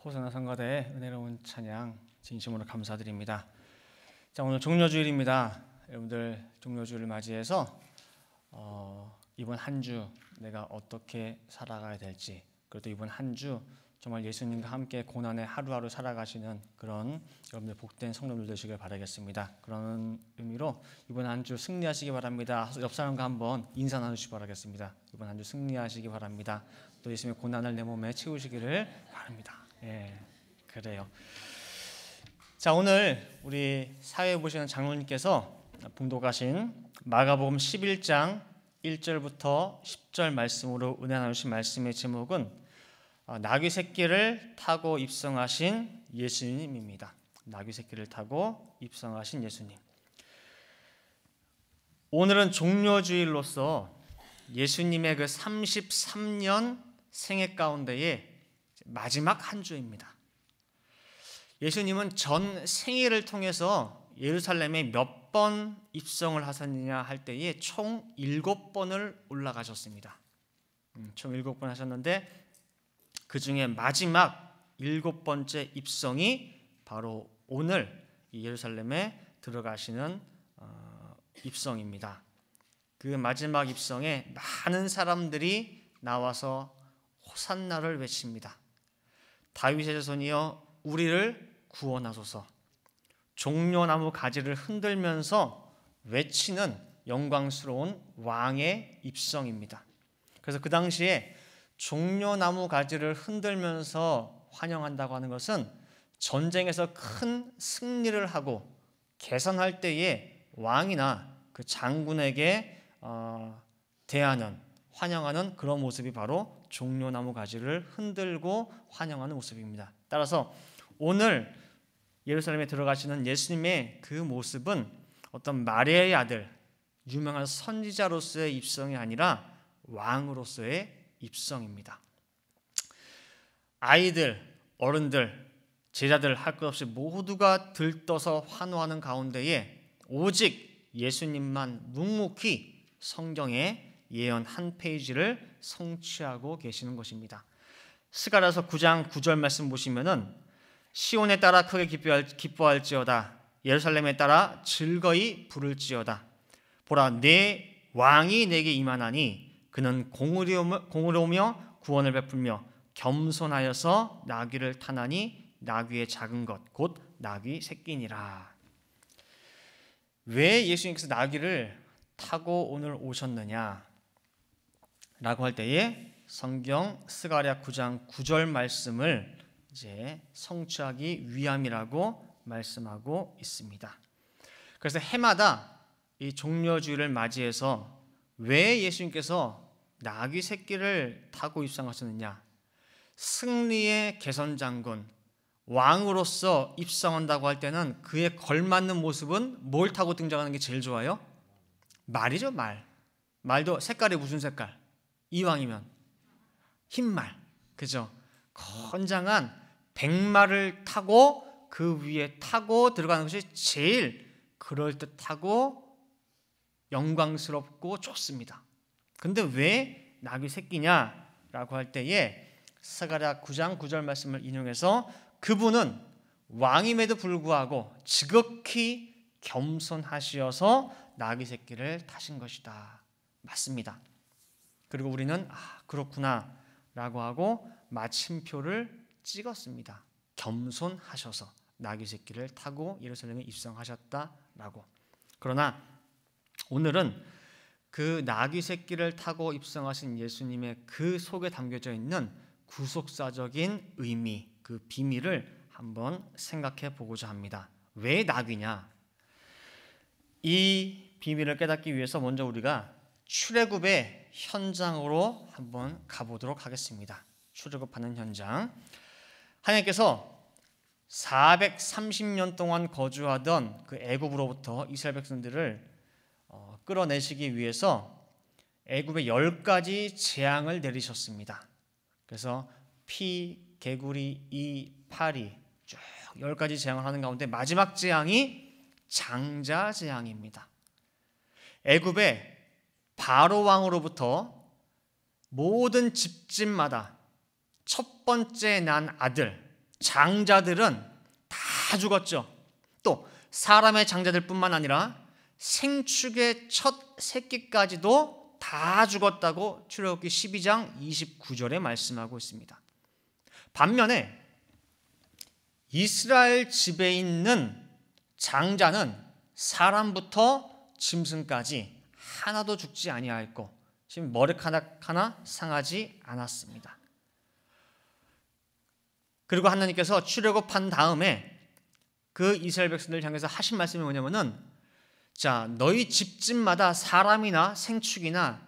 호사나 성가대의 은혜로운 찬양 진심으로 감사드립니다. 자, 오늘 종료주일입니다. 여러분들 종료주일을 맞이해서 이번 한 주 내가 어떻게 살아가야 될지, 그리고 또 이번 한 주 정말 예수님과 함께 고난의 하루하루 살아가시는 그런 여러분들 복된 성도들 되시길 바라겠습니다. 그런 의미로 이번 한 주 승리하시기 바랍니다. 옆 사람과 한번 인사 나누시기 바라겠습니다. 이번 한 주 승리하시기 바랍니다. 또 예수님의 고난을 내 몸에 채우시기를 바랍니다. 예, 그래요. 자, 오늘 우리 사회에 보시는 장로님께서 봉독하신 마가복음 11장 1절부터 10절 말씀으로 은혜 나누신 말씀의 제목은 나귀 새끼를 타고 입성하신 예수님입니다. 나귀 새끼를 타고 입성하신 예수님. 오늘은 종료주일로서 예수님의 그 33년 생애 가운데에 마지막 한 주입니다. 예수님은 전 생애를 통해서 예루살렘에 몇 번 입성을 하셨느냐 할 때에 총 7번을 올라가셨습니다. 총 7번 하셨는데 그 중에 마지막 7번째 입성이 바로 오늘 예루살렘에 들어가시는 입성입니다. 그 마지막 입성에 많은 사람들이 나와서 호산나를 외칩니다. 다윗의 자손이여 우리를 구원하소서. 종려나무 가지를 흔들면서 외치는 영광스러운 왕의 입성입니다. 그래서 그 당시에 종려나무 가지를 흔들면서 환영한다고 하는 것은 전쟁에서 큰 승리를 하고 개선할 때에 왕이나 그 장군에게 대하는, 환영하는 그런 모습이 바로 종려나무 가지를 흔들고 환영하는 모습입니다. 따라서 오늘 예루살렘에 들어가시는 예수님의 그 모습은 어떤 마리아의 아들, 유명한 선지자로서의 입성이 아니라 왕으로서의 입성입니다. 아이들, 어른들, 제자들 할 것 없이 모두가 들떠서 환호하는 가운데에 오직 예수님만 묵묵히 성경의 예언 한 페이지를 성취하고 계시는 것입니다. 스가랴서 9장 9절 말씀 보시면은 시온에 따라 크게 기뻐할지어다. 예루살렘에 따라 즐거이 부를지어다. 보라, 내 왕이 내게 임하나니 그는 공의로우며 구원을 베풀며 겸손하여서 나귀를 타나니 나귀의 작은 것 곧 나귀 새끼니라. 왜 예수님께서 나귀를 타고 오늘 오셨느냐 라고 할 때에 성경 스가랴 9장 9절 말씀을 이제 성취하기 위함이라고 말씀하고 있습니다. 그래서 해마다 이 종려주일을 맞이해서 왜 예수님께서 나귀 새끼를 타고 입성하셨느냐, 승리의 개선장군, 왕으로서 입성한다고 할 때는 그에 걸맞는 모습은 뭘 타고 등장하는 게 제일 좋아요? 말이죠, 말. 말도 색깔이 무슨 색깔? 이왕이면 흰말, 그죠? 건장한 백마를 타고 그 위에 타고 들어가는 것이 제일 그럴듯하고 영광스럽고 좋습니다. 근데 왜 나귀 새끼냐라고 할 때에 스가랴 9장 9절 말씀을 인용해서 그분은 왕임에도 불구하고 지극히 겸손하시어서 나귀 새끼를 타신 것이다. 맞습니다. 그리고 우리는 그렇구나 라고 하고 마침표를 찍었습니다. 겸손하셔서 나귀 새끼를 타고 예루살렘에 입성하셨다라고. 그러나 오늘은 그 나귀 새끼를 타고 입성하신 예수님의 그 속에 담겨져 있는 구속사적인 의미, 그 비밀을 한번 생각해 보고자 합니다. 왜 나귀냐? 이 비밀을 깨닫기 위해서 먼저 우리가 출애굽의 현장으로 한번 가보도록 하겠습니다. 출애굽하는 현장. 하나님께서 430년 동안 거주하던 그 애굽으로부터 이스라엘 백성들을 끌어내시기 위해서 애굽에 10가지 재앙을 내리셨습니다. 그래서 피, 개구리, 이, 파리 쭉 10가지 재앙을 하는 가운데 마지막 재앙이 장자 재앙입니다. 애굽의 바로 왕으로부터 모든 집집마다 첫 번째 난 아들, 장자들은 다 죽었죠. 또 사람의 장자들뿐만 아니라 생축의 첫 새끼까지도 다 죽었다고 출애굽기 12장 29절에 말씀하고 있습니다. 반면에 이스라엘 집에 있는 장자는 사람부터 짐승까지 하나도 죽지 아니하였고 지금 머리카락 하나 상하지 않았습니다. 그리고 하나님께서 출애굽한 다음에 그 이스라엘 백성들을 향해서 하신 말씀이 뭐냐면은, 자, 너희 집집마다 사람이나 생축이나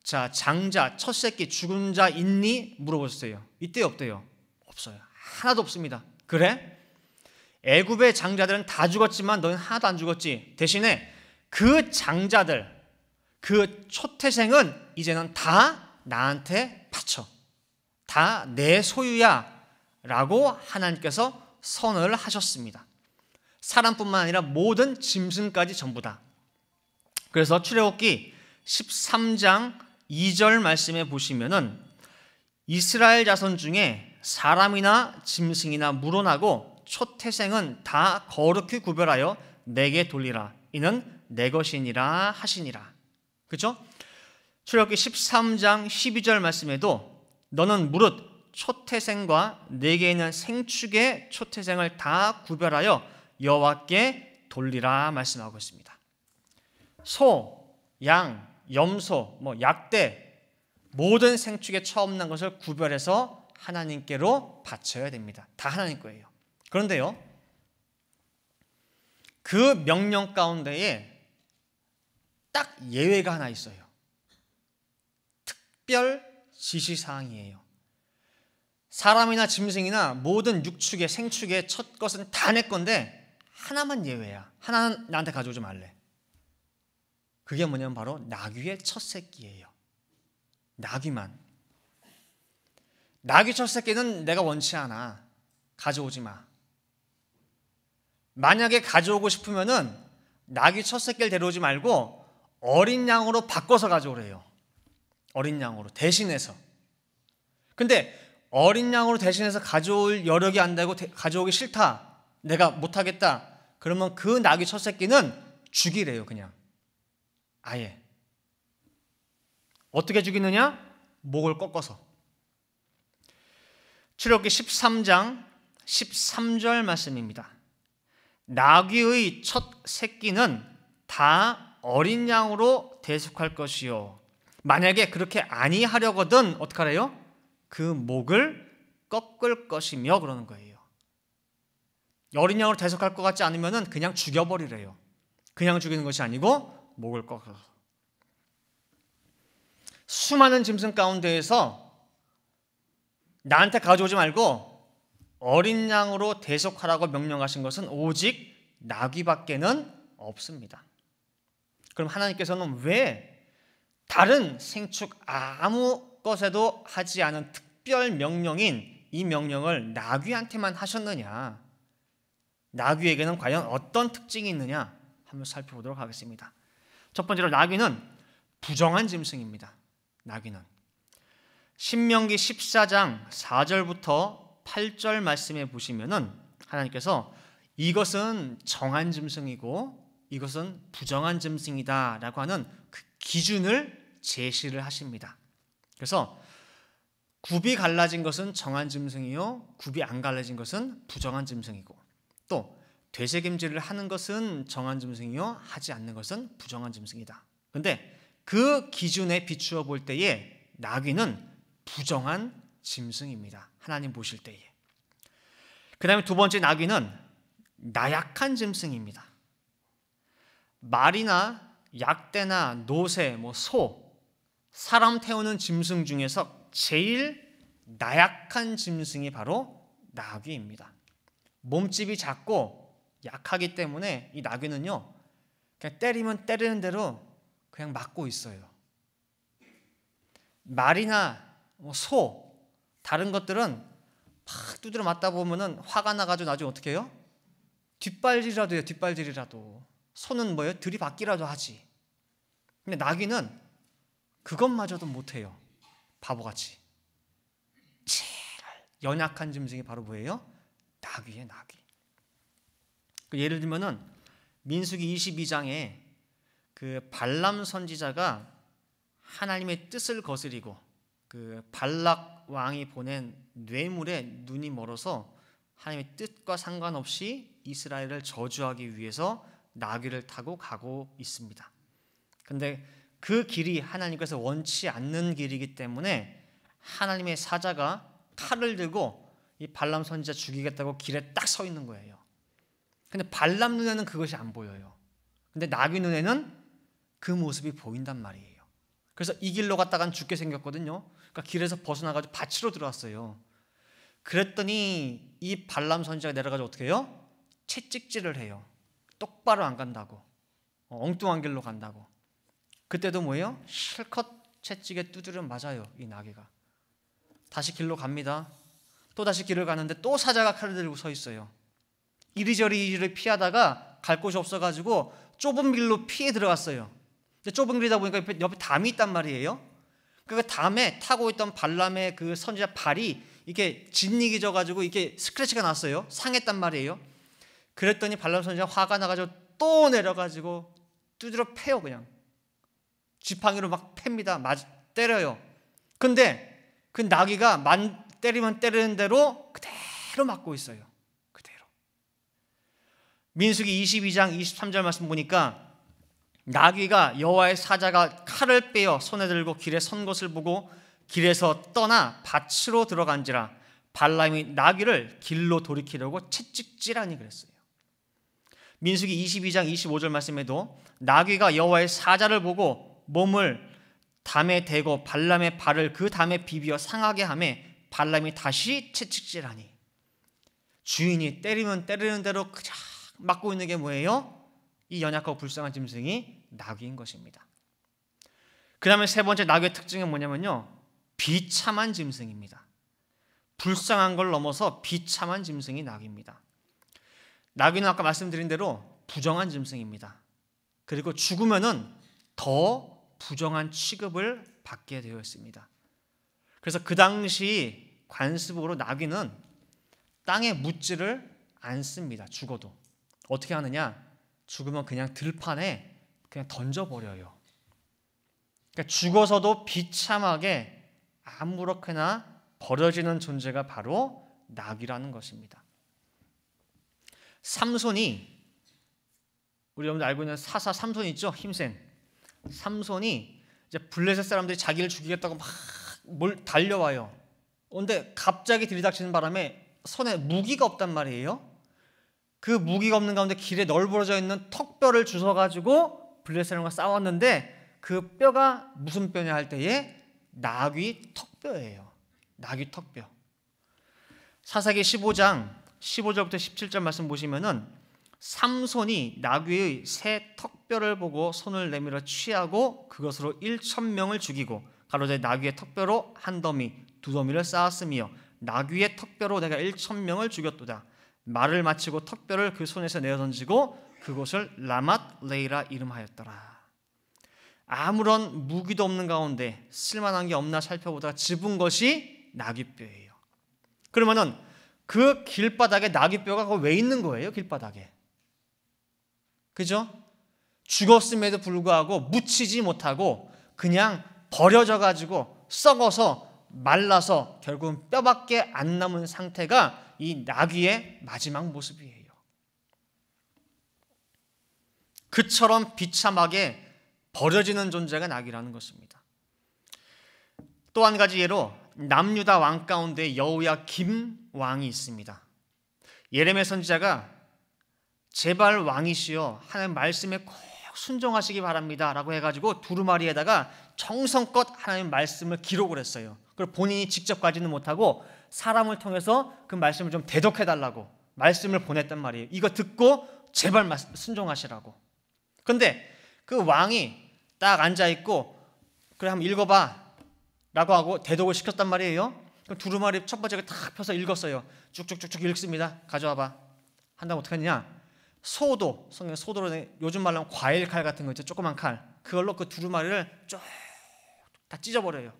자, 장자, 첫 새끼, 죽은 자 있니? 물어보셨어요. 이때요, 없대요? 없어요. 하나도 없습니다. 그래? 애굽의 장자들은 다 죽었지만 너는 하나도 안 죽었지. 대신에 그 장자들, 그 초태생은 이제는 다 나한테 바쳐. 다 내 소유야 라고 하나님께서 선언을 하셨습니다. 사람뿐만 아니라 모든 짐승까지 전부 다. 그래서 출애굽기 13장 2절 말씀에 보시면은 이스라엘 자손 중에 사람이나 짐승이나 물어나고 초태생은 다 거룩히 구별하여 내게 돌리라. 이는 내 것이니라 하시니라. 그렇죠? 출애굽기 13장 12절 말씀에도 너는 무릇 초태생과 내게 있는 생축의 초태생을 다 구별하여 여호와께 돌리라 말씀하고 있습니다. 소, 양, 염소, 약대 모든 생축에 처음 난 것을 구별해서 하나님께로 바쳐야 됩니다. 다 하나님 거예요. 그런데요, 그 명령 가운데에 딱 예외가 하나 있어요. 특별 지시사항이에요. 사람이나 짐승이나 모든 육축의 생축의 첫 것은 다 내 건데 하나만 예외야. 하나는 나한테 가져오지 말래. 그게 뭐냐면 바로 나귀의 첫 새끼예요. 나귀만. 나귀 첫 새끼는 내가 원치 않아. 가져오지 마. 만약에 가져오고 싶으면은 나귀 첫 새끼를 데려오지 말고 어린 양으로 바꿔서 가져오래요. 어린 양으로 대신해서. 근데 어린 양으로 대신해서 가져올 여력이 안 되고 가져오기 싫다. 내가 못하겠다. 그러면 그 나귀 첫 새끼는 죽이래요. 그냥 아예. 어떻게 죽이느냐? 목을 꺾어서. 출애굽기 13장 13절 말씀입니다. 나귀의 첫 새끼는 다 어린 양으로 대속할 것이요. 만약에 그렇게 아니하려거든 어떡하래요? 그 목을 꺾을 것이며 그러는 거예요. 어린 양으로 대속할 것 같지 않으면 그냥 죽여버리래요. 그냥 죽이는 것이 아니고 목을 꺾어서. 수많은 짐승 가운데에서 나한테 가져오지 말고 어린 양으로 대속하라고 명령하신 것은 오직 나귀밖에는 없습니다. 그럼 하나님께서는 왜 다른 생축 아무 것에도 하지 않은 특별 명령인 이 명령을 나귀한테만 하셨느냐? 나귀에게는 과연 어떤 특징이 있느냐? 한번 살펴보도록 하겠습니다. 첫 번째로 나귀는 부정한 짐승입니다. 나귀는 신명기 14장 4절부터 8절 말씀에 보시면은 하나님께서 이것은 정한 짐승이고 이것은 부정한 짐승이다라고 하는 그 기준을 제시를 하십니다. 그래서 굽이 갈라진 것은 정한 짐승이요, 굽이 안 갈라진 것은 부정한 짐승이고, 또 되새김질을 하는 것은 정한 짐승이요, 하지 않는 것은 부정한 짐승이다. 그런데 그 기준에 비추어 볼 때에 나귀는 부정한 짐승입니다. 하나님 보실 때에. 그 다음에 두 번째 나귀는 나약한 짐승입니다. 말이나 약대나 노새, 소, 사람 태우는 짐승 중에서 제일 나약한 짐승이 바로 나귀입니다. 몸집이 작고 약하기 때문에 이 나귀는요, 그냥 때리면 때리는 대로 그냥 맞고 있어요. 말이나 소, 다른 것들은 팍 두드려 맞다 보면은 화가 나가지고 나중에 어떻게 해요? 뒷발질이라도 해요. 뒷발질이라도. 소는 뭐예요? 들이받기라도 하지. 근데 나귀는 그것마저도 못해요. 바보같이. 제일 연약한 짐승이 바로 뭐예요? 나귀예요, 나귀. 예를 들면은 민수기 22장에 그 발람 선지자가 하나님의 뜻을 거스리고 그 발락 왕이 보낸 뇌물에 눈이 멀어서 하나님의 뜻과 상관없이 이스라엘을 저주하기 위해서 나귀를 타고 가고 있습니다. 근데 그 길이 하나님께서 원치 않는 길이기 때문에 하나님의 사자가 칼을 들고 이 발람 선지자 죽이겠다고 길에 딱 서 있는 거예요. 근데 발람 눈에는 그것이 안 보여요. 근데 나귀 눈에는 그 모습이 보인단 말이에요. 그래서 이 길로 갔다간 죽게 생겼거든요. 그러니까 길에서 벗어나가지고 밭으로 들어왔어요. 그랬더니 이 발람 선지자가 내려가지고 어떻게 해요? 채찍질을 해요. 똑바로 안 간다고, 엉뚱한 길로 간다고. 그때도 뭐예요? 실컷 채찍에 두드려 맞아요. 이 나귀가. 다시 길로 갑니다. 또 다시 길을 가는데 또 사자가 칼을 들고 서 있어요. 이리저리 피하다가 갈 곳이 없어가지고 좁은 길로 피해 들어갔어요. 근데 좁은 길이다 보니까 옆에 담이 있단 말이에요. 그 담에 타고 있던 발람의 그 선지자 발이 이게 진닉이 져가지고 이게 스크래치가 났어요. 상했단 말이에요. 그랬더니 발람 선지자가 화가 나가지고 또 내려가지고 두드려 패요. 그냥 지팡이로 막 팹니다. 때려요. 근데 그 나귀가 때리면 때리는 대로 그대로 맞고 있어요. 그대로. 민수기 22장 23절 말씀 보니까 나귀가 여호와의 사자가 칼을 빼어 손에 들고 길에 선 것을 보고 길에서 떠나 밭으로 들어간지라 발람이 나귀를 길로 돌이키려고 채찍질하니 그랬어요. 민수기 22장 25절 말씀에도 나귀가 여호와의 사자를 보고 몸을 담에 대고 발람의 발을 그 담에 비비어 상하게 하매 발람이 다시 채찍질하니. 주인이 때리면 때리는 대로 그냥 맞고 있는 게 뭐예요? 이 연약하고 불쌍한 짐승이 나귀인 것입니다. 그 다음에 세 번째 나귀의 특징은 뭐냐면요, 비참한 짐승입니다. 불쌍한 걸 넘어서 비참한 짐승이 나귀입니다. 나귀는 아까 말씀드린 대로 부정한 짐승입니다. 그리고 죽으면은 더 부정한 취급을 받게 되어 있습니다. 그래서 그 당시 관습으로 나귀는 땅에 묻지를 않습니다. 죽어도. 어떻게 하느냐? 죽으면 그냥 들판에 그냥 던져버려요. 그러니까 죽어서도 비참하게 아무렇게나 버려지는 존재가 바로 나귀라는 것입니다. 삼손이, 우리 여러분들 알고 있는 사사 삼손 있죠? 힘센 삼손이 이제 블레셋 사람들이 자기를 죽이겠다고 막 달려와요. 그런데 갑자기 들이닥치는 바람에 손에 무기가 없단 말이에요. 그 무기가 없는 가운데 길에 널브러져 있는 턱뼈를 주워가지고 블레셋 사람과 싸웠는데 그 뼈가 무슨 뼈냐 할 때에 나귀 턱뼈예요. 나귀 턱뼈. 사사기 15장 15절부터 17절 말씀 보시면은 삼손이 나귀의 새 턱뼈를 보고 손을 내밀어 취하고 그것으로 1,000명을 죽이고 가로되 나귀의 턱뼈로 한 더미 두 더미를 쌓았으며 나귀의 턱뼈로 내가 1,000명을 죽였도다. 말을 마치고 턱뼈를 그 손에서 내어 던지고 그곳을 라맛 레이라 이름하였더라. 아무런 무기도 없는 가운데 쓸만한 게 없나 살펴보다가 집은 것이 나귀뼈예요. 그러면은 그 길바닥에 나귀뼈가 왜 있는 거예요? 길바닥에. 그죠? 죽었음에도 불구하고 묻히지 못하고 그냥 버려져 가지고 썩어서 말라서 결국은 뼈밖에 안 남은 상태가 이 나귀의 마지막 모습이에요. 그처럼 비참하게 버려지는 존재가 나귀라는 것입니다. 또 한 가지 예로 남유다 왕 가운데 여호야김 왕이 있습니다. 예레미야 선지자가 제발 왕이시여 하나님 말씀에 꼭 순종하시기 바랍니다 라고 해가지고 두루마리에다가 정성껏 하나님 말씀을 기록을 했어요. 그리고 본인이 직접 가지는 못하고 사람을 통해서 그 말씀을 좀 대독해달라고 말씀을 보냈단 말이에요. 이거 듣고 제발 순종하시라고. 근데 그 왕이 딱 앉아있고 그래 한번 읽어봐 라고 하고 대독을 시켰단 말이에요. 그럼 두루마리 첫 번째가 탁 펴서 읽었어요. 쭉쭉쭉쭉 읽습니다. 가져와봐. 한다면 어떻게 하느냐? 소도, 성경 소도로 요즘 말로 하면 과일 칼 같은 거 있죠. 조그만 칼. 그걸로 그 두루마리를 쭉 다 찢어버려요.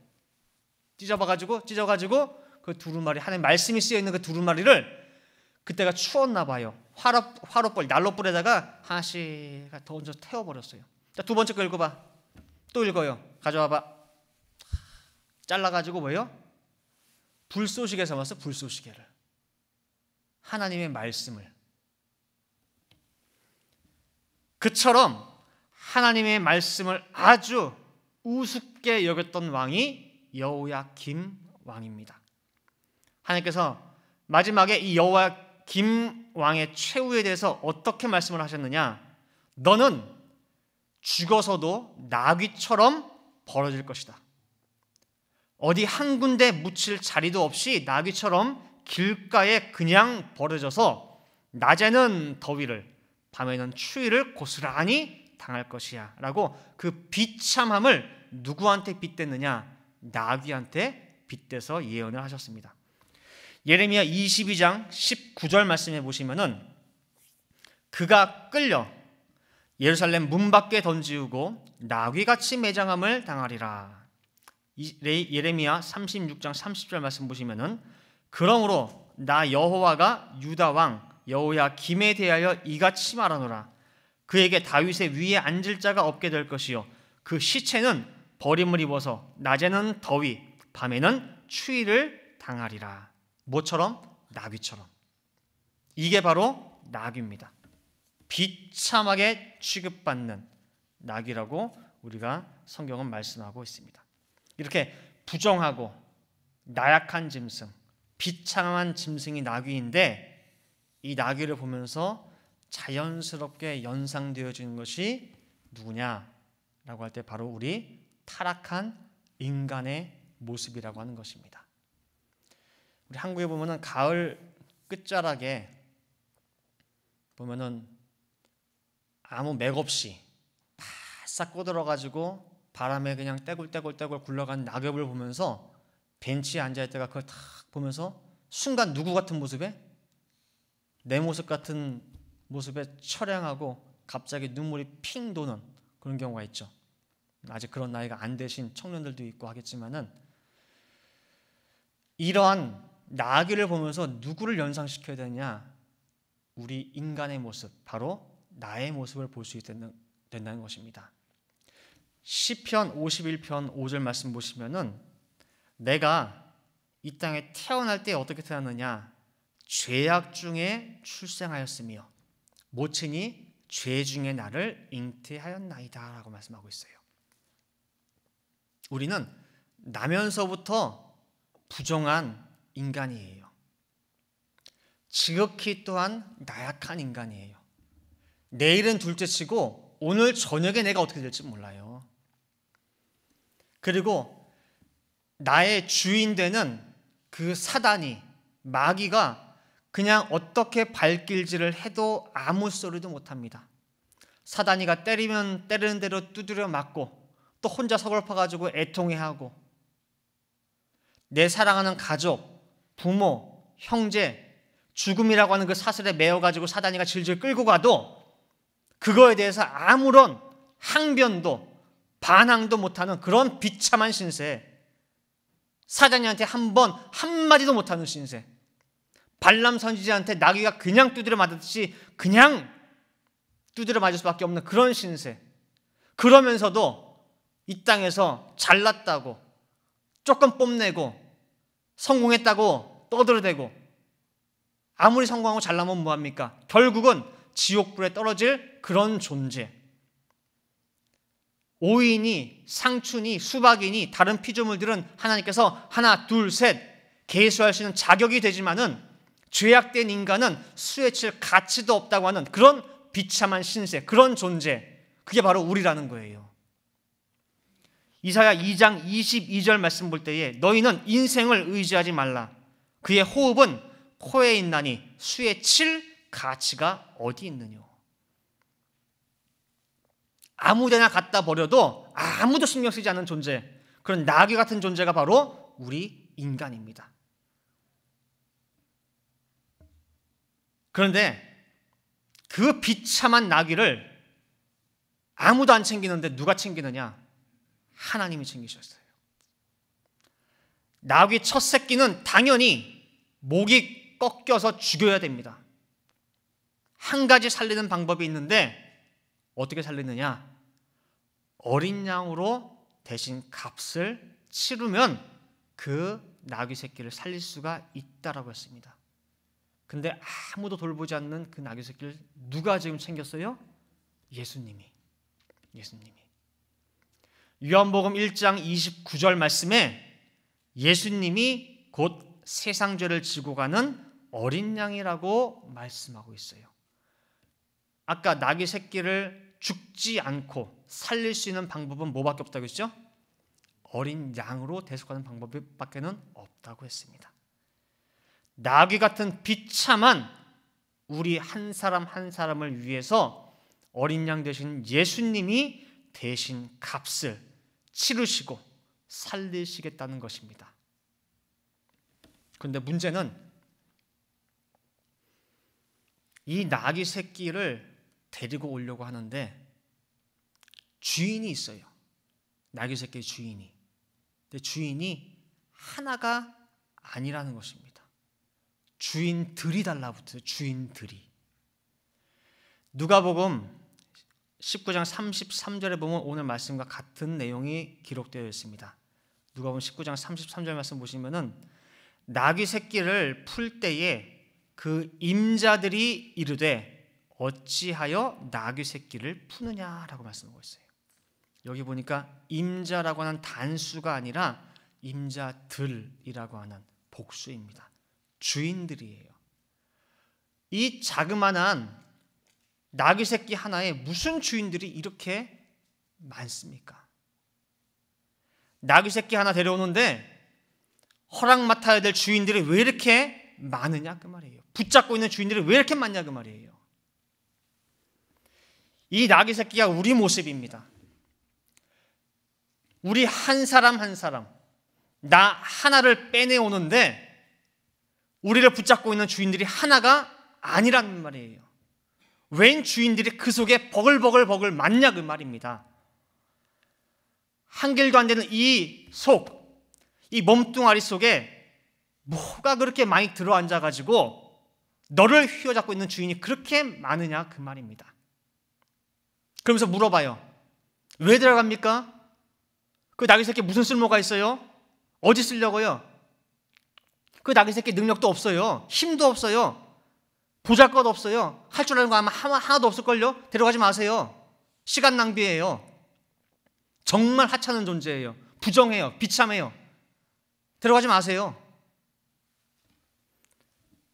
찢어가지고 그 두루마리, 하나님 말씀이 쓰여있는 그 두루마리를 그때가 추웠나 봐요. 화로불, 난로불에다가 하나씩 던져 태워버렸어요. 자, 두 번째 거 읽어봐. 또 읽어요. 가져와봐. 잘라가지고 뭐예요? 불쏘시개 삼았어. 불쏘시개를. 하나님의 말씀을. 그처럼 하나님의 말씀을 아주 우습게 여겼던 왕이 여호야김 왕입니다. 하나님께서 마지막에 이 여호야김 왕의 최후에 대해서 어떻게 말씀을 하셨느냐? 너는 죽어서도 나귀처럼 벌어질 것이다. 어디 한 군데 묻힐 자리도 없이 나귀처럼 길가에 그냥 벌어져서 낮에는 더위를, 밤에는 추위를 고스란히 당할 것이야 라고 그 비참함을 누구한테 빗댔느냐? 나귀한테 빗대서 예언을 하셨습니다. 예레미야 22장 19절 말씀해 보시면은 그가 끌려 예루살렘 문 밖에 던지우고 나귀같이 매장함을 당하리라. 예레미야 36장 30절 말씀 보시면은 그러므로 나 여호와가 유다 왕 여호야김에 대하여 이같이 말하노라. 그에게 다윗의 위에 앉을 자가 없게 될 것이요 그 시체는 버림을 입어서 낮에는 더위 밤에는 추위를 당하리라. 뭐처럼? 나귀처럼. 이게 바로 나귀입니다. 비참하게 취급받는 나귀라고 우리가 성경은 말씀하고 있습니다. 이렇게 부정하고 나약한 짐승, 비참한 짐승이 나귀인데 이 나귀를 보면서 자연스럽게 연상되어지는 것이 누구냐라고 할 때 바로 우리 타락한 인간의 모습이라고 하는 것입니다. 우리 한국에 보면은 가을 끝자락에 보면은 아무 맥 없이 바싹 꼬들어가지고 바람에 그냥 떼굴떼굴 굴러가는 낙엽을 보면서 벤치에 앉아있다가 그걸 탁 보면서 순간 누구 같은 모습에? 내 모습 같은 모습에 처량하고 갑자기 눈물이 핑 도는 그런 경우가 있죠. 아직 그런 나이가 안 되신 청년들도 있고 하겠지만은 이러한 나귀를 보면서 누구를 연상시켜야 되느냐? 우리 인간의 모습, 바로 나의 모습을 볼 수 된다는 것입니다. 시편 51편 5절 말씀 보시면은 내가 이 땅에 태어날 때 어떻게 태어났느냐? 죄악 중에 출생하였으며 모친이 죄 중에 나를 잉태하였나이다 라고 말씀하고 있어요. 우리는 나면서부터 부정한 인간이에요. 지극히 또한 나약한 인간이에요. 내일은 둘째치고 오늘 저녁에 내가 어떻게 될지 몰라요. 그리고 나의 주인 되는 그 사단이, 마귀가 그냥 어떻게 발길질을 해도 아무 소리도 못합니다. 사단이가 때리면 때리는 대로 두드려 맞고 또 혼자 서글퍼가지고 애통해하고 내 사랑하는 가족, 부모, 형제, 죽음이라고 하는 그 사슬에 매어가지고 사단이가 질질 끌고 가도 그거에 대해서 아무런 항변도 반항도 못하는 그런 비참한 신세, 사단이한테 한마디도 못하는 신세, 발람 선지자한테 나귀가 그냥 두드려 맞았듯이 그냥 두드려 맞을 수밖에 없는 그런 신세. 그러면서도 이 땅에서 잘났다고 조금 뽐내고 성공했다고 떠들어대고 아무리 성공하고 잘나면 뭐합니까? 결국은 지옥불에 떨어질 그런 존재. 오이니 상추니 수박이니 다른 피조물들은 하나님께서 하나 둘 셋 계수할 수 있는 자격이 되지만은 죄악된 인간은 수에칠 가치도 없다고 하는 그런 비참한 신세, 그런 존재, 그게 바로 우리라는 거예요. 이사야 2장 22절 말씀 볼 때에 너희는 인생을 의지하지 말라. 그의 호흡은 코에 있나니 수에 칠 가치가 어디 있느뇨. 아무데나 갖다 버려도 아무도 신경 쓰지 않는 존재, 그런 나귀 같은 존재가 바로 우리 인간입니다. 그런데 그 비참한 나귀를 아무도 안 챙기는데 누가 챙기느냐? 하나님이 챙기셨어요. 나귀 첫 새끼는 당연히 목이 꺾여서 죽여야 됩니다. 한 가지 살리는 방법이 있는데 어떻게 살리느냐? 어린 양으로 대신 값을 치르면 그 나귀 새끼를 살릴 수가 있다라고 했습니다. 근데 아무도 돌보지 않는 그 나귀 새끼를 누가 지금 챙겼어요? 예수님이. 요한복음 1장 29절 말씀에 예수님이 곧 세상 죄를 지고 가는 어린 양이라고 말씀하고 있어요. 아까 나귀 새끼를 죽지 않고 살릴 수 있는 방법은 뭐밖에 없다고 했죠? 어린 양으로 대속하는 방법밖에는 없다고 했습니다. 나귀 같은 비참한 우리 한 사람 한 사람을 위해서 어린 양 되신 예수님이 대신 값을 치르시고 살리시겠다는 것입니다. 그런데 문제는 이 나귀 새끼를 데리고 오려고 하는데 주인이 있어요. 나귀 새끼의 주인이. 근데 주인이 하나가 아니라는 것입니다. 주인들이 달라붙어요. 주인들이. 누가복음 19장 33절에 보면 오늘 말씀과 같은 내용이 기록되어 있습니다. 누가복음 19장 33절 말씀 보시면은 나귀 새끼를 풀 때에 그 임자들이 이르되 어찌하여 나귀 새끼를 푸느냐라고 말씀하고 있어요. 여기 보니까 임자라고 하는 단수가 아니라 임자들이라고 하는 복수입니다. 주인들이에요. 이 자그마한 나귀 새끼 하나에 무슨 주인들이 이렇게 많습니까? 나귀 새끼 하나 데려오는데 허락 맡아야 될 주인들이 왜 이렇게 많으냐 그 말이에요. 붙잡고 있는 주인들이 왜 이렇게 많냐 그 말이에요. 이 나귀 새끼가 우리 모습입니다. 우리 한 사람 한 사람 나 하나를 빼내오는데 우리를 붙잡고 있는 주인들이 하나가 아니라는 말이에요. 웬 주인들이 그 속에 버글버글 많냐 그 말입니다. 한 길도 안 되는 이 몸뚱아리 속에 뭐가 그렇게 많이 들어앉아가지고 너를 휘어잡고 있는 주인이 그렇게 많으냐 그 말입니다. 그러면서 물어봐요. 왜 들어갑니까? 그 나귀 새끼 무슨 쓸모가 있어요? 어디 쓰려고요? 그 나귀 새끼 능력도 없어요. 힘도 없어요. 보잘것 없어요. 할 줄 아는 거 아마 하나도 없을걸요? 데려가지 마세요. 시간 낭비예요. 정말 하찮은 존재예요. 부정해요. 비참해요. 데려가지 마세요.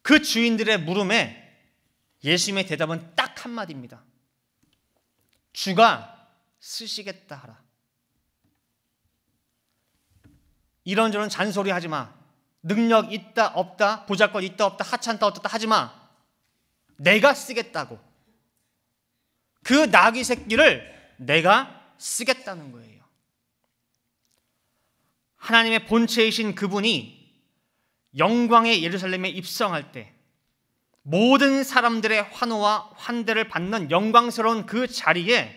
그 주인들의 물음에 예수님의 대답은 딱 한마디입니다. 주가 쓰시겠다 하라. 이런저런 잔소리 하지 마. 능력 있다 없다, 보잘것 있다 없다, 하찮다 어떻다 하지 마. 내가 쓰겠다고. 그 나귀 새끼를 내가 쓰겠다는 거예요. 하나님의 본체이신 그분이 영광의 예루살렘에 입성할 때 모든 사람들의 환호와 환대를 받는 영광스러운 그 자리에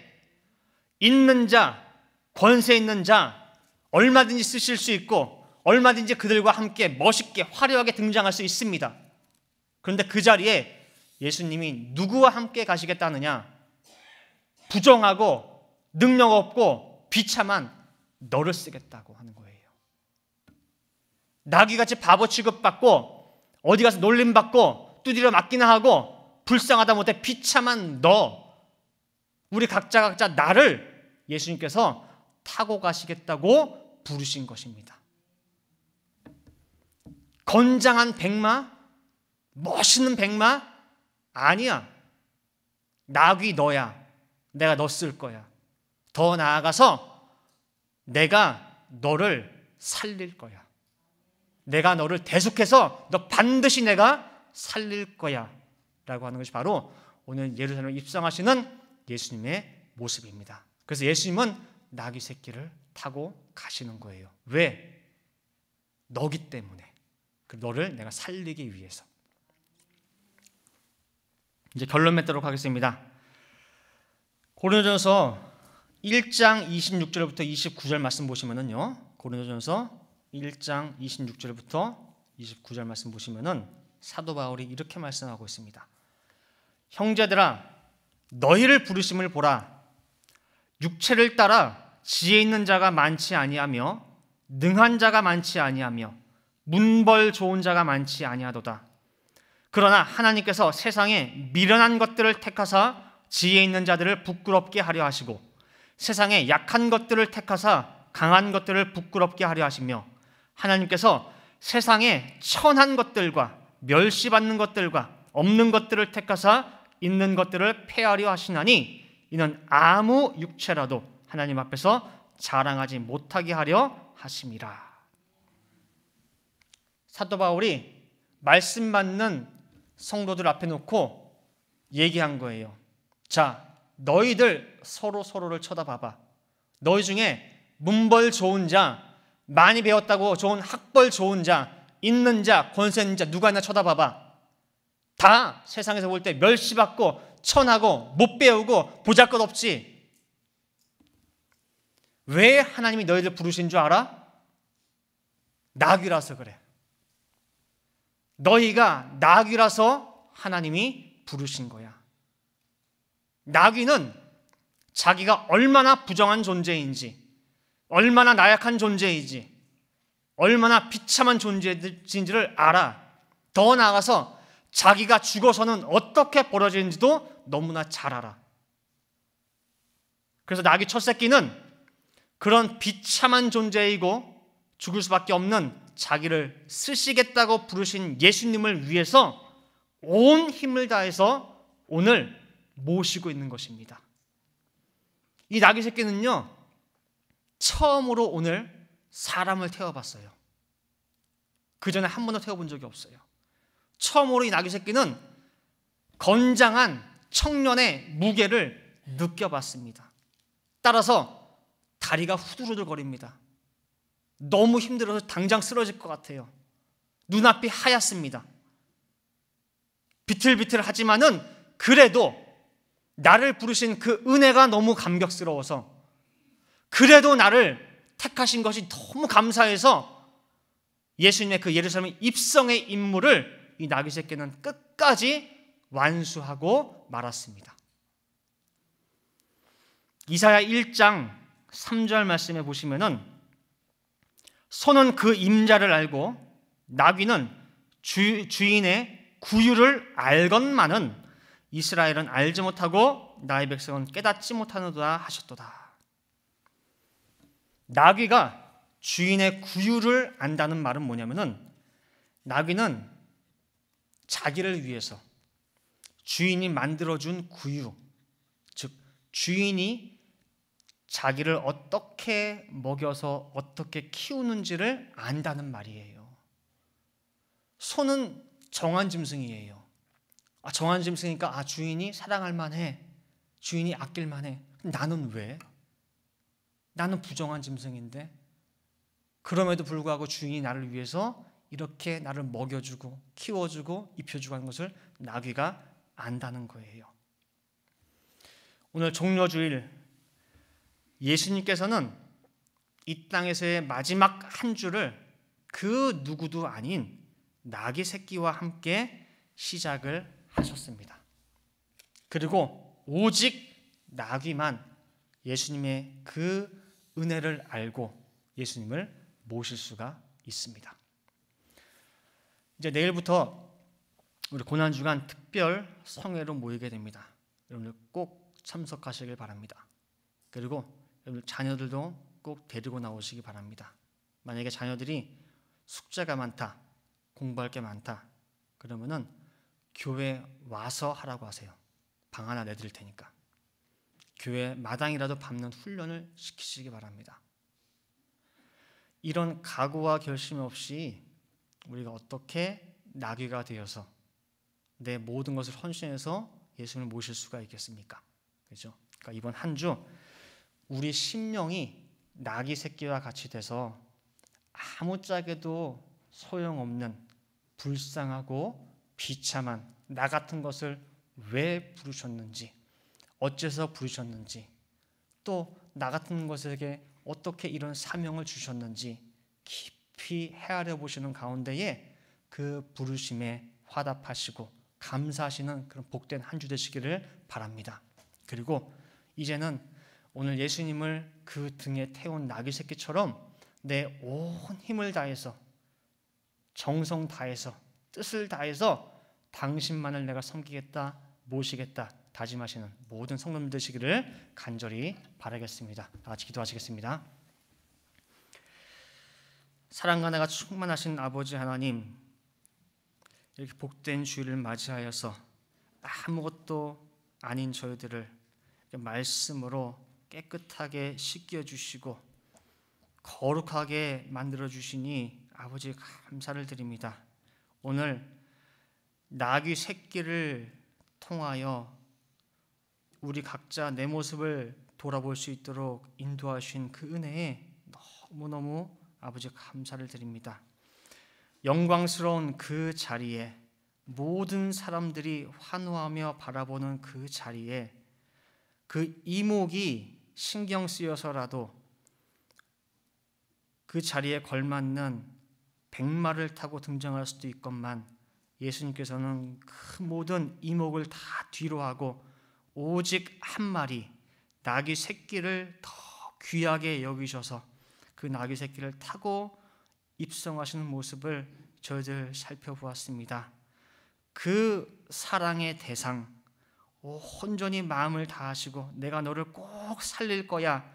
있는 자, 권세 있는 자, 얼마든지 쓰실 수 있고 얼마든지 그들과 함께 멋있게 화려하게 등장할 수 있습니다. 그런데 그 자리에 예수님이 누구와 함께 가시겠다느냐? 부정하고 능력 없고 비참한 너를 쓰겠다고 하는 거예요. 나귀같이 바보 취급받고 어디 가서 놀림받고 두드려 맞기나 하고 불쌍하다 못해 비참한 너, 우리 각자 나를 예수님께서 타고 가시겠다고 부르신 것입니다. 건장한 백마? 멋있는 백마? 아니야. 나귀 너야. 내가 너 쓸 거야. 더 나아가서 내가 너를 살릴 거야. 내가 너를 대속해서 너 반드시 내가 살릴 거야 라고 하는 것이 바로 오늘 예루살렘에 입성하시는 예수님의 모습입니다. 그래서 예수님은 나귀 새끼를 타고 가시는 거예요. 왜? 너기 때문에. 너를 내가 살리기 위해서. 이제 결론 맺도록 하겠습니다. 고린도전서 1장 26절부터 29절 말씀 보시면은요. 고린도전서 1장 26절부터 29절 말씀 보시면은 사도 바울이 이렇게 말씀하고 있습니다. 형제들아, 너희를 부르심을 보라. 육체를 따라 지혜 있는 자가 많지 아니하며 능한 자가 많지 아니하며 문벌 좋은 자가 많지 아니하도다. 그러나 하나님께서 세상에 미련한 것들을 택하사 지혜 있는 자들을 부끄럽게 하려 하시고 세상에 약한 것들을 택하사 강한 것들을 부끄럽게 하려 하시며 하나님께서 세상에 천한 것들과 멸시받는 것들과 없는 것들을 택하사 있는 것들을 폐하려 하시나니 이는 아무 육체라도 하나님 앞에서 자랑하지 못하게 하려 하심이라. 사도 바울이 말씀 받는 성도들 앞에 놓고 얘기한 거예요. 자, 너희들 서로를 쳐다봐봐. 너희 중에 문벌 좋은 자, 많이 배웠다고 좋은 학벌 좋은 자, 있는 자, 권세 있는 자 누가 있나 쳐다봐봐. 다 세상에서 볼 때 멸시받고 천하고 못 배우고 보잘것없지. 왜 하나님이 너희들 부르신 줄 알아? 나귀라서 그래. 너희가 나귀라서 하나님이 부르신 거야. 나귀는 자기가 얼마나 부정한 존재인지, 얼마나 나약한 존재이지, 얼마나 비참한 존재인지를 알아. 더 나아가서 자기가 죽어서는 어떻게 벌어지는지도 너무나 잘 알아. 그래서 나귀 첫 새끼는 그런 비참한 존재이고 죽을 수밖에 없는 자기를 쓰시겠다고 부르신 예수님을 위해서 온 힘을 다해서 오늘 모시고 있는 것입니다. 이 나귀 새끼는요, 처음으로 오늘 사람을 태워봤어요. 그 전에 한 번도 태워본 적이 없어요. 처음으로 이 나귀 새끼는 건장한 청년의 무게를 느껴봤습니다. 따라서 다리가 후들후들거립니다. 너무 힘들어서 당장 쓰러질 것 같아요. 눈앞이 하얗습니다. 비틀비틀하지만은 그래도 나를 부르신 그 은혜가 너무 감격스러워서, 그래도 나를 택하신 것이 너무 감사해서 예수님의 그 예루살렘 입성의 임무를 이 나귀 새끼는 끝까지 완수하고 말았습니다. 이사야 1장 3절 말씀에 보시면은 소는 그 임자를 알고 나귀는 주인의 구유를 알건만은 이스라엘은 알지 못하고 나의 백성은 깨닫지 못하노라 하셨도다. 나귀가 주인의 구유를 안다는 말은 뭐냐면은, 나귀는 자기를 위해서 주인이 만들어준 구유, 즉 주인이 자기를 어떻게 먹여서 어떻게 키우는지를 안다는 말이에요. 소는 정한 짐승이에요. 정한 짐승이니까 주인이 사랑할 만해, 주인이 아낄 만해. 나는 왜? 나는 부정한 짐승인데 그럼에도 불구하고 주인이 나를 위해서 이렇게 나를 먹여주고 키워주고 입혀주고 하는 것을 나귀가 안다는 거예요. 오늘 종려주일, 예수님께서는 이 땅에서의 마지막 한 주를 그 누구도 아닌 나귀 새끼와 함께 시작을 하셨습니다. 그리고 오직 나귀만 예수님의 그 은혜를 알고 예수님을 모실 수가 있습니다. 이제 내일부터 우리 고난주간 특별 성회로 모이게 됩니다. 여러분들 꼭 참석하시길 바랍니다. 그리고 여러분 자녀들도 꼭 데리고 나오시기 바랍니다. 만약에 자녀들이 숙제가 많다, 공부할 게 많다, 그러면은 교회 와서 하라고 하세요. 방 하나 내드릴 테니까. 교회 마당이라도 밟는 훈련을 시키시기 바랍니다. 이런 각오와 결심 없이 우리가 어떻게 나귀가 되어서 내 모든 것을 헌신해서 예수님을 모실 수가 있겠습니까? 그렇죠? 그러니까 이번 한 주 우리 심령이 나귀 새끼와 같이 돼서 아무짝에도 소용없는 불쌍하고 비참한 나 같은 것을 왜 부르셨는지, 어째서 부르셨는지, 또 나 같은 것에게 어떻게 이런 사명을 주셨는지 깊이 헤아려 보시는 가운데에 그 부르심에 화답하시고 감사하시는 그런 복된 한 주 되시기를 바랍니다. 그리고 이제는 오늘 예수님을 그 등에 태운 나귀 새끼처럼 내 온 힘을 다해서 정성 다해서 뜻을 다해서 당신만을 내가 섬기겠다, 모시겠다 다짐하시는 모든 성도님 되시기를 간절히 바라겠습니다. 다 같이 기도하시겠습니다. 사랑과 나가 충만하신 아버지 하나님, 이렇게 복된 주일을 맞이하여서 아무것도 아닌 저희들을 말씀으로 깨끗하게 씻겨주시고 거룩하게 만들어주시니 아버지 감사를 드립니다. 오늘 나귀 새끼를 통하여 우리 각자 내 모습을 돌아볼 수 있도록 인도하신 그 은혜에 너무너무 아버지 감사를 드립니다. 영광스러운 그 자리에 모든 사람들이 환호하며 바라보는 그 자리에 그 이목이 신경 쓰여서라도 그 자리에 걸맞는 백마를 타고 등장할 수도 있건만 예수님께서는 그 모든 이목을 다 뒤로 하고 오직 한 마리 나귀 새끼를 더 귀하게 여기셔서 그 나귀 새끼를 타고 입성하시는 모습을 저희들 살펴보았습니다. 그 사랑의 대상, 온전히 마음을 다하시고 내가 너를 꼭 살릴 거야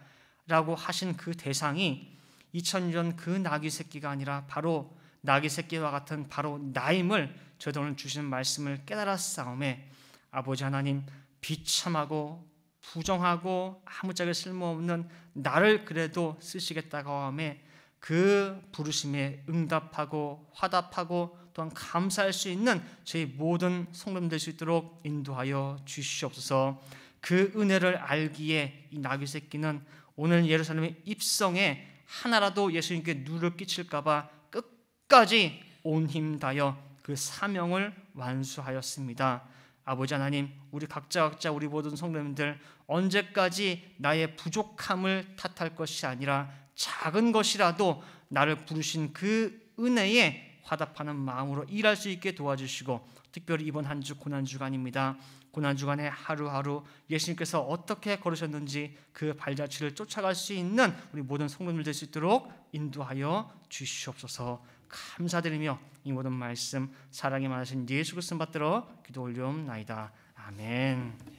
라고 하신 그 대상이 2000년 그 나귀 새끼가 아니라 바로 나귀 새끼와 같은 바로 나임을 저희들 오늘 주시는 말씀을 깨달았사오매 아버지 하나님, 비참하고 부정하고 아무짝에 쓸모없는 나를 그래도 쓰시겠다고 하며 그 부르심에 응답하고 화답하고 또한 감사할 수 있는 저희 모든 성도님 될 수 있도록 인도하여 주시옵소서. 그 은혜를 알기에 이 나귀 새끼는 오늘 예루살렘의 입성에 하나라도 예수님께 누를 끼칠까 봐 끝까지 온 힘 다여 그 사명을 완수하였습니다. 아버지 하나님, 우리 각자 우리 모든 성도님들 언제까지 나의 부족함을 탓할 것이 아니라 작은 것이라도 나를 부르신 그 은혜에 화답하는 마음으로 일할 수 있게 도와주시고, 특별히 이번 한 주 고난주간입니다. 고난주간에 하루하루 예수님께서 어떻게 걸으셨는지 그 발자취를 쫓아갈 수 있는 우리 모든 성도님들 될 수 있도록 인도하여 주시옵소서. 감사드리며 이 모든 말씀 사랑이 많으신 예수 그리스도 받들어 기도 올리옵나이다. 아멘.